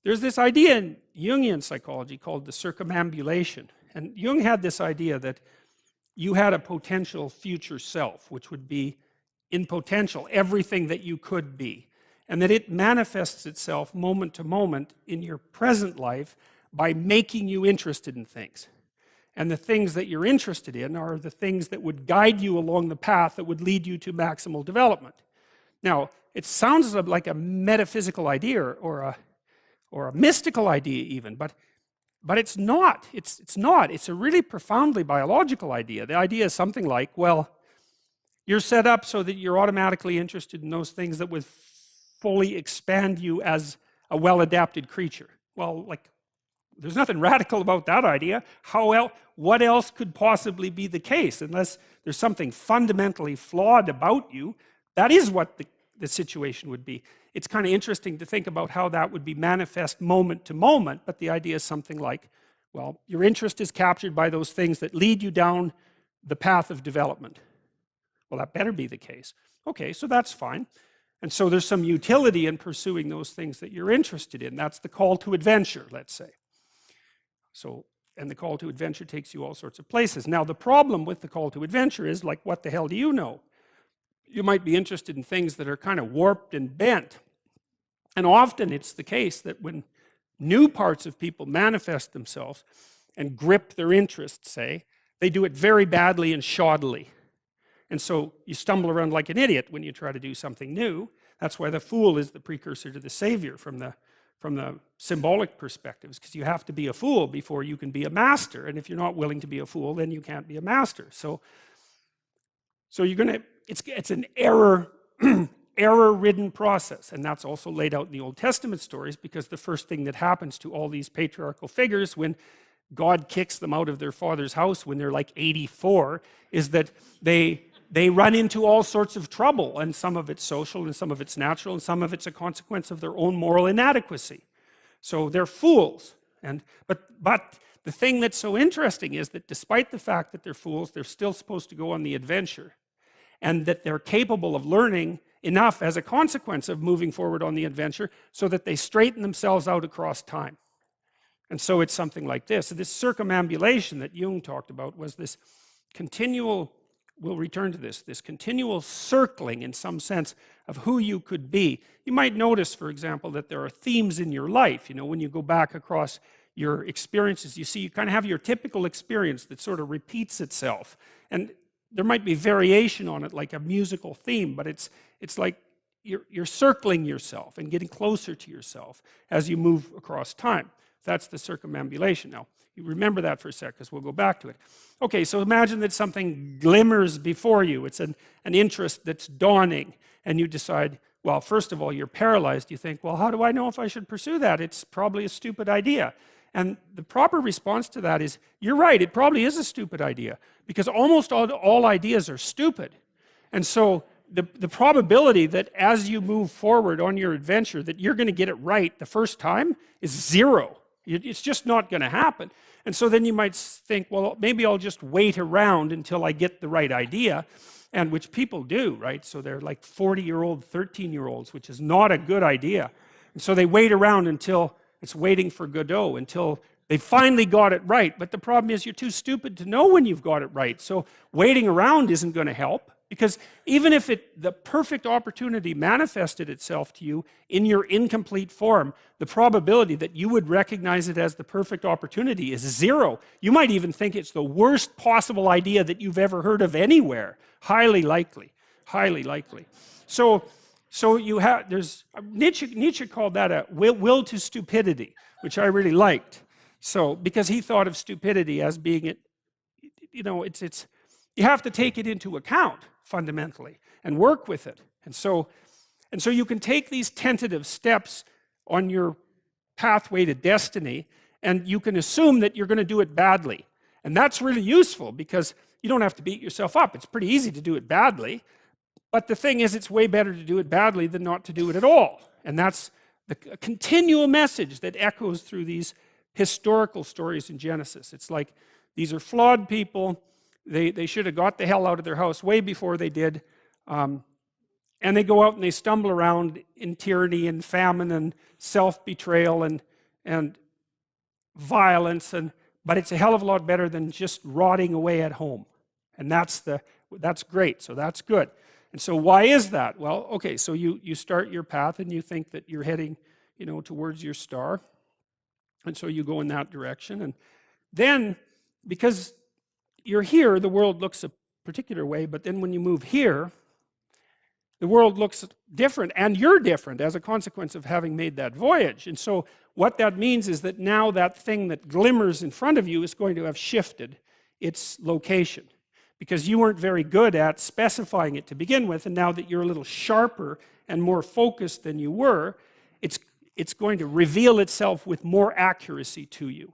there's this idea in Jungian psychology called the circumambulation. And Jung had this idea that you had a potential future self, which would be in potential everything that you could be. And that it manifests itself moment to moment in your present life by making you interested in things. And the things that you're interested in are the things that would guide you along the path that would lead you to maximal development. Now, it sounds like a metaphysical idea or a mystical idea even, but it's not. It's not. It's a really profoundly biological idea. The idea is something like, well, you're set up so that you're automatically interested in those things that would fully expand you as a well-adapted creature. Well, like, there's nothing radical about that idea. What else could possibly be the case? Unless there's something fundamentally flawed about you, that is what the situation would be. It's kind of interesting to think about how that would be manifest moment to moment, but the idea is something like, well, your interest is captured by those things that lead you down the path of development. Well, that better be the case. Okay, so that's fine. And so there's some utility in pursuing those things that you're interested in. That's the call to adventure, let's say. So, and the call to adventure takes you all sorts of places. Now, the problem with the call to adventure is, like, what the hell do you know? You might be interested in things that are kind of warped and bent. And often it's the case that when new parts of people manifest themselves and grip their interests, say, they do it very badly and shoddily. And so you stumble around like an idiot when you try to do something new. That's why the fool is the precursor to the savior from the symbolic perspectives, because you have to be a fool before you can be a master. And if you're not willing to be a fool, then you can't be a master. So you're going to, it's an error-ridden process. And that's also laid out in the Old Testament stories, because the first thing that happens to all these patriarchal figures when God kicks them out of their father's house when they're like 84 is that they run into all sorts of trouble, and some of it's social and some of it's natural and some of it's a consequence of their own moral inadequacy. So they're fools. But the thing that's so interesting is that despite the fact that they're fools, they're still supposed to go on the adventure, and that they're capable of learning enough as a consequence of moving forward on the adventure so that they straighten themselves out across time. And so it's something like this. So this circumambulation that Jung talked about was this continual, we'll return to this continual circling in some sense of who you could be. You might notice, for example, that there are themes in your life. You know, when you go back across your experiences, you see you kind of have your typical experience that sort of repeats itself. And there might be variation on it, like a musical theme, but it's like you're circling yourself and getting closer to yourself as you move across time. That's the circumambulation. Now, you remember that for a sec, because we'll go back to it. Okay, so imagine that something glimmers before you. It's an interest that's dawning, and you decide, well, first of all, you're paralyzed. You think, well, how do I know if I should pursue that? It's probably a stupid idea. And the proper response to that is, you're right, it probably is a stupid idea, because almost all ideas are stupid. And so the probability that as you move forward on your adventure that you're going to get it right the first time is zero. It's just not going to happen. And so then you might think, well, maybe I'll just wait around until I get the right idea, and which people do, right? So they're like 40-year-old, 13-year-olds, which is not a good idea. And so they wait around until it's waiting for Godot, until they finally got it right. But the problem is you're too stupid to know when you've got it right. So waiting around isn't going to help, because even if the perfect opportunity manifested itself to you in your incomplete form, the probability that you would recognize it as the perfect opportunity is zero. You might even think it's the worst possible idea that you've ever heard of anywhere. Highly likely. Highly likely. So you have, Nietzsche called that a will to stupidity, which I really liked. So, because he thought of stupidity as being, you know, you have to take it into account fundamentally and work with it. And so you can take these tentative steps on your pathway to destiny, and you can assume that you're going to do it badly. And that's really useful, because you don't have to beat yourself up. It's pretty easy to do it badly. But the thing is, it's way better to do it badly than not to do it at all. And that's the continual message that echoes through these historical stories in Genesis. It's like, these are flawed people. They should have got the hell out of their house way before they did. And they go out and they stumble around in tyranny and famine and self-betrayal. And and violence, but it's a hell of a lot better than just rotting away at home. And that's great, so that's good. And so why is that? Well, okay, so you start your path and you think that you're heading, towards your star. And so you go in that direction. And then, because you're here, the world looks a particular way, but then when you move here, the world looks different, and you're different as a consequence of having made that voyage. And so what that means is that now that thing that glimmers in front of you is going to have shifted its location, because you weren't very good at specifying it to begin with, and now that you're a little sharper and more focused than you were, it's going to reveal itself with more accuracy to you.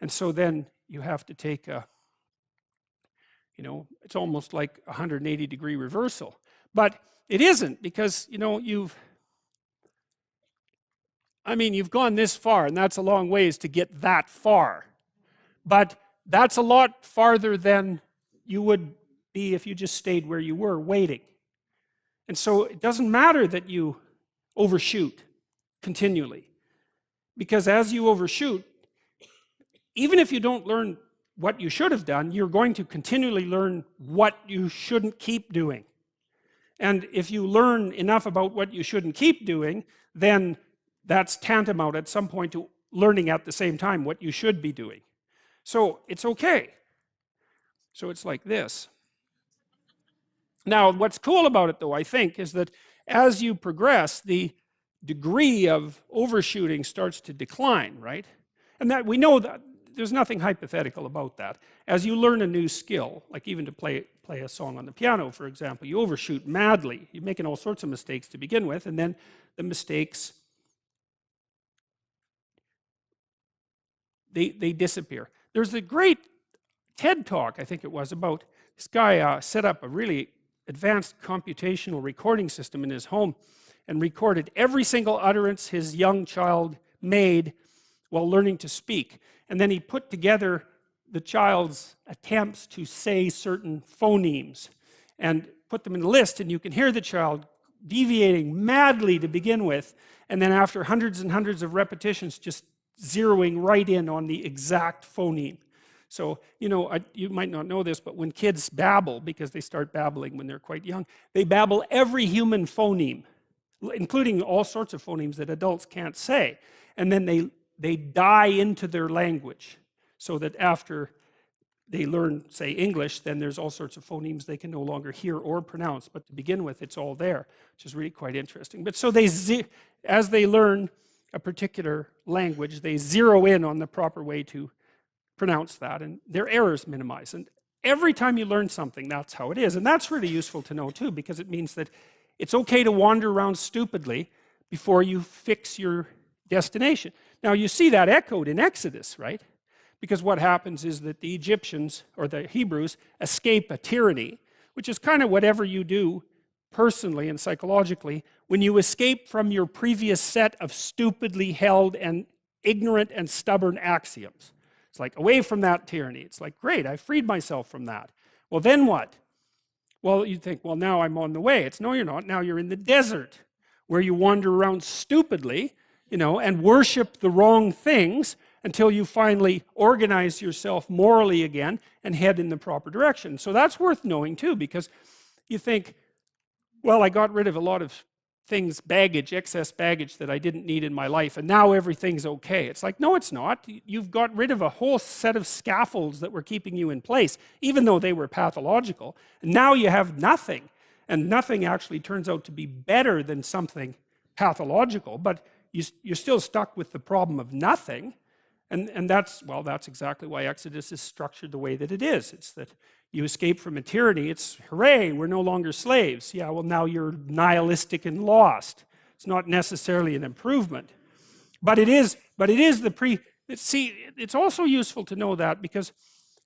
And so then you have to take it's almost like a 180-degree reversal. But it isn't, because, you've gone this far, and that's a long ways to get that far. But that's a lot farther than you would be if you just stayed where you were, waiting. And so it doesn't matter that you overshoot continually, because as you overshoot, even if you don't learn what you should have done, you're going to continually learn what you shouldn't keep doing. And if you learn enough about what you shouldn't keep doing, then that's tantamount at some point to learning at the same time what you should be doing. So it's okay. So it's like this. Now, what's cool about it, though, I think, is that as you progress, the degree of overshooting starts to decline, right? And that we know that there's nothing hypothetical about that. As you learn a new skill, like even to play a song on the piano, for example, you overshoot madly. You're making all sorts of mistakes to begin with, and then the mistakes, they disappear. There's a great TED talk, I think it was, about this guy set up a really advanced computational recording system in his home and recorded every single utterance his young child made while learning to speak. And then he put together the child's attempts to say certain phonemes and put them in a list, and you can hear the child deviating madly to begin with, and then after hundreds and hundreds of repetitions, just zeroing right in on the exact phoneme. So, you might not know this, but when kids babble, because they start babbling when they're quite young, they babble every human phoneme, including all sorts of phonemes that adults can't say. And then they die into their language, so that after they learn, say, English, then there's all sorts of phonemes they can no longer hear or pronounce. But to begin with, it's all there, which is really quite interesting. But so as they learn a particular language, they zero in on the proper way to pronounce that, and their errors minimize. And every time you learn something, that's how it is. And that's really useful to know, too, because it means that it's okay to wander around stupidly before you fix your destination. Now, you see that echoed in Exodus, right? Because what happens is that the Egyptians, or the Hebrews, escape a tyranny, which is kind of whatever you do personally and psychologically when you escape from your previous set of stupidly held and ignorant and stubborn axioms. It's like, away from that tyranny. It's like, great, I freed myself from that. Well, then what? Well, you think, well, now I'm on the way. It's, no, you're not. Now you're in the desert, where you wander around stupidly, and worship the wrong things until you finally organize yourself morally again and head in the proper direction. So that's worth knowing, too, because you think, well, I got rid of a lot of things, excess baggage that I didn't need in my life, and now everything's okay. It's like, no, it's not. You've got rid of a whole set of scaffolds that were keeping you in place, even though they were pathological. And now you have nothing, and nothing actually turns out to be better than something pathological, but you're still stuck with the problem of nothing. And that's exactly why Exodus is structured the way that it is. It's that you escape from a tyranny. It's, hooray, we're no longer slaves. Yeah, well, now you're nihilistic and lost. It's not necessarily an improvement. But it is it's also useful to know that, because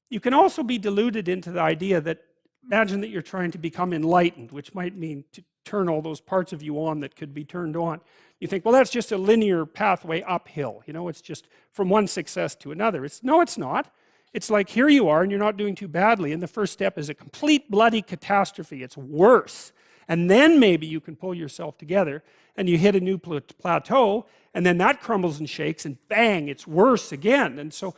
you can also be deluded into the idea that, imagine that you're trying to become enlightened, which might mean to turn all those parts of you on that could be turned on. You think, well, that's just a linear pathway uphill. It's just from one success to another. No, it's not. It's like, here you are, and you're not doing too badly, and the first step is a complete bloody catastrophe. It's worse. and then maybe you can pull yourself together and you hit a new plateau, and then that crumbles and shakes, and bang, it's worse again. And so,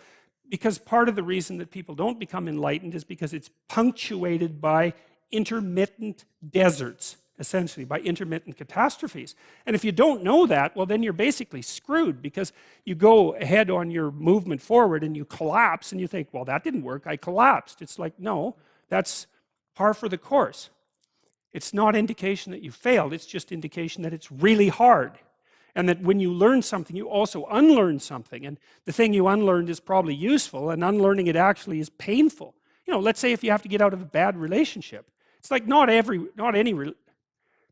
because part of the reason that people don't become enlightened is because it's punctuated by intermittent deserts, essentially, by intermittent catastrophes. And if you don't know that, well, then you're basically screwed, because you go ahead on your movement forward and you collapse and you think, well, that didn't work, I collapsed. It's like, no, that's par for the course. It's not indication that you failed, it's just indication that it's really hard. And that when you learn something, you also unlearn something. And the thing you unlearned is probably useful, and unlearning it actually is painful. You know, let's say if you have to get out of a bad relationship. It's like there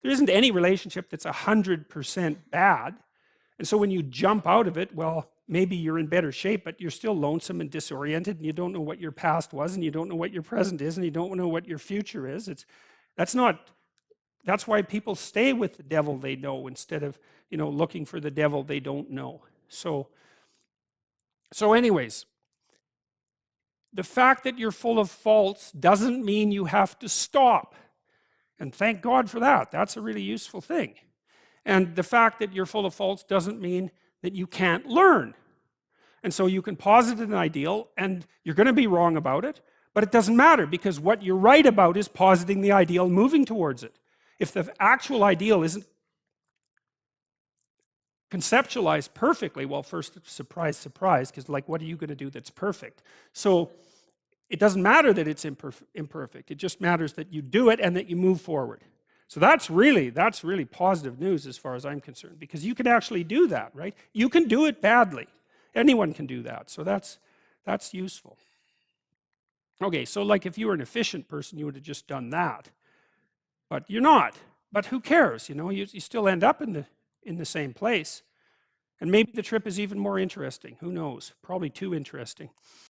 isn't any relationship that's 100% bad. And so when you jump out of it, well, maybe you're in better shape, but you're still lonesome and disoriented, and you don't know what your past was, and you don't know what your present is, and you don't know what your future is. That's why people stay with the devil they know instead of, you know, looking for the devil they don't know. So anyways, the fact that you're full of faults doesn't mean you have to stop. And thank God for that. That's a really useful thing. And the fact that you're full of faults doesn't mean that you can't learn. And so you can posit an ideal, and you're going to be wrong about it, but it doesn't matter, because what you're right about is positing the ideal and moving towards it. If the actual ideal isn't conceptualized perfectly, well, first, surprise, surprise, because like, what are you going to do that's perfect? So it doesn't matter that it's imperfect. It just matters that you do it and that you move forward. So that's really positive news as far as I'm concerned, because you can actually do that, right? You can do it badly. Anyone can do that. So that's useful. Okay, so like if you were an efficient person, you would have just done that. But you're not. But who cares? You know, you still end up in the same place. And maybe the trip is even more interesting. Who knows? Probably too interesting.